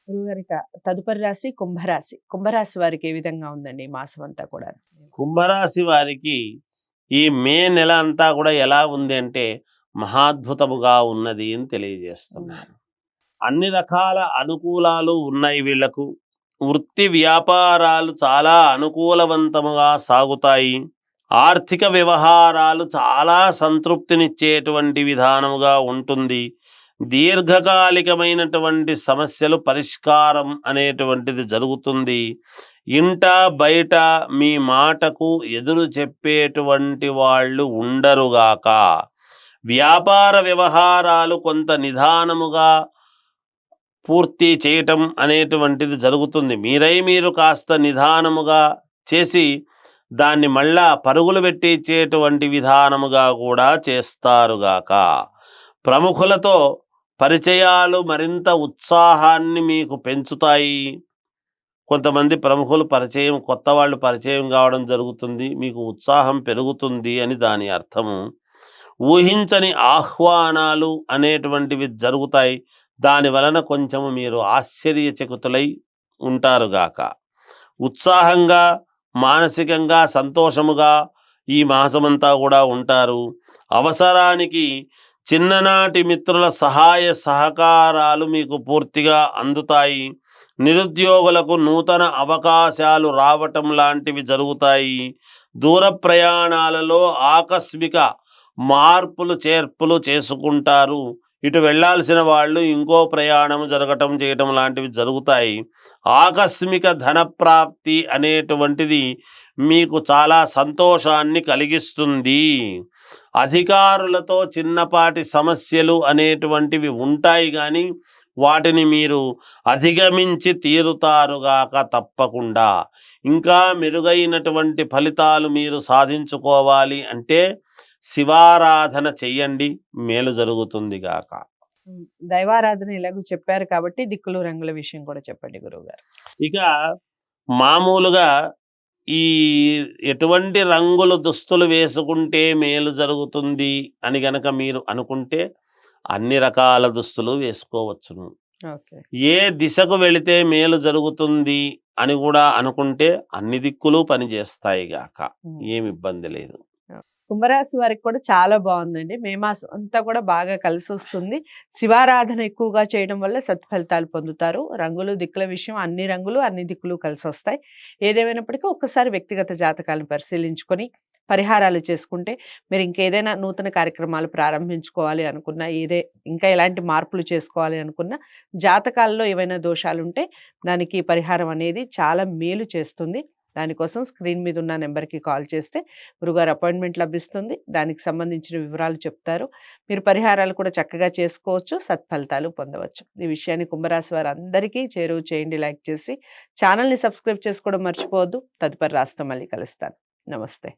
గురువుగారి తదుపరి రాశి కుంభరాశి. కుంభరాశి వారికి ఏ విధంగా ఉందండి ఈ మాసం అంతా కూడా? కుంభరాశి వారికి ఈ మే నెల అంతా కూడా ఎలా ఉంది అంటే మహాద్భుతముగా ఉన్నది అని తెలియజేస్తున్నాను. అన్ని రకాల అనుకూలాలు ఉన్నాయి వీళ్లకు. వృత్తి వ్యాపారాలు చాలా అనుకూలవంతముగా సాగుతాయి. ఆర్థిక వ్యవహారాలు చాలా సంతృప్తినిచ్చేటువంటి విధానముగా ఉంటుంది. దీర్ఘకాలికమైనటువంటి సమస్యలు పరిష్కారం అనేటువంటిది జరుగుతుంది. ఇంట బయట మీ మాటకు ఎదురు చెప్పేటువంటి వాళ్ళు ఉండరుగాక. వ్యాపార వ్యవహారాలు కొంత నిదానముగా పూర్తి చేయటం అనేటువంటిది జరుగుతుంది. మీరు కాస్త నిదానముగా చేసి దాన్ని మళ్ళా పరుగులు పెట్టించేటువంటి విధానముగా కూడా చేస్తారుగాక. ప్రముఖులతో పరిచయాలు మరింత ఉత్సాహాన్ని మీకు పెంచుతాయి. కొంతమంది ప్రముఖులు కొత్త వాళ్ళు పరిచయం కావడం జరుగుతుంది. మీకు ఉత్సాహం పెరుగుతుంది అని దాని అర్థము. ఊహించని ఆహ్వానాలు అనేటువంటివి జరుగుతాయి. దాని వలన కొంచెము మీరు ఆశ్చర్యచకితులై ఉంటారుగాక. ఉత్సాహంగా మానసికంగా సంతోషముగా ఈ మాసమంతా కూడా ఉంటారు. అవసరానికి చిన్ననాటి మిత్రుల సహాయ సహకారాలు మీకు పూర్తిగా అందుతాయి. నిరుద్యోగులకు నూతన అవకాశాలు రావటం లాంటివి జరుగుతాయి. దూర ప్రయాణాలలో ఆకస్మిక మార్పులు చేర్పులు చేసుకుంటారు. ఇటు వెళ్ళాల్సిన వాళ్ళు ఇంకో ప్రయాణం చేయటం లాంటివి జరుగుతాయి. ఆకస్మిక ధన ప్రాప్తి అనేటువంటిది మీకు చాలా సంతోషాన్ని కలిగిస్తుంది. అధికారులతో చిన్నపాటి సమస్యలు అనేటువంటివి ఉంటాయి, కానీ వాటిని మీరు అధిగమించి తీరుతారుగాక తప్పకుండా. ఇంకా మెరుగైనటువంటి ఫలితాలు మీరు సాధించుకోవాలి అంటే శివారాధన చెయ్యండి, మేలు జరుగుతుంది గాక. దైవారాధన ఎలాగో చెప్పారు కాబట్టి దిక్కులు రంగుల విషయం కూడా చెప్పండి గురువుగారు. ఇక మామూలుగా ఈ ఎటువంటి రంగులు దుస్తులు వేసుకుంటే మేలు జరుగుతుంది అని గనక మీరు అనుకుంటే అన్ని రకాల దుస్తులు వేసుకోవచ్చును. ఏ దిశకు వెళితే మేలు జరుగుతుంది అని కూడా అనుకుంటే అన్ని దిక్కులు పనిచేస్తాయి గాక. ఏమి ఇబ్బంది లేదు. కుంభరాశి వారికి కూడా చాలా బాగుందండి. మే మాసం అంతా కూడా బాగా కలిసి వస్తుంది. శివారాధన ఎక్కువగా చేయడం వల్ల సత్ఫలితాలు పొందుతారు. రంగులు దిక్కుల విషయం అన్ని రంగులు అన్ని దిక్కులు కలిసి వస్తాయి. ఏదేమైనప్పటికీ ఒక్కసారి వ్యక్తిగత జాతకాలను పరిశీలించుకొని పరిహారాలు చేసుకుంటే మీరు ఇంకేదైనా నూతన కార్యక్రమాలు ప్రారంభించుకోవాలి అనుకున్నా, ఇంకా ఎలాంటి మార్పులు చేసుకోవాలి అనుకున్నా, జాతకాల్లో ఏవైనా దోషాలు ఉంటే దానికి పరిహారం అనేది చాలా మేలు చేస్తుంది. దానికోసం స్క్రీన్ మీద ఉన్న నెంబర్కి కాల్ చేస్తే గురుగారు అపాయింట్మెంట్ లభిస్తుంది. దానికి సంబంధించిన వివరాలు చెప్తారు. మీరు పరిహారాలు కూడా చక్కగా చేసుకోవచ్చు, సత్ఫలితాలు పొందవచ్చు. ఈ విషయాన్ని కుంభరాశి వారు అందరికీ చేరువ చేయండి. లైక్ చేసి ఛానల్ని సబ్స్క్రైబ్ చేసుకోవడం మర్చిపోవద్దు. తదుపరి రాశితో మళ్ళీ కలుస్తాను. నమస్తే.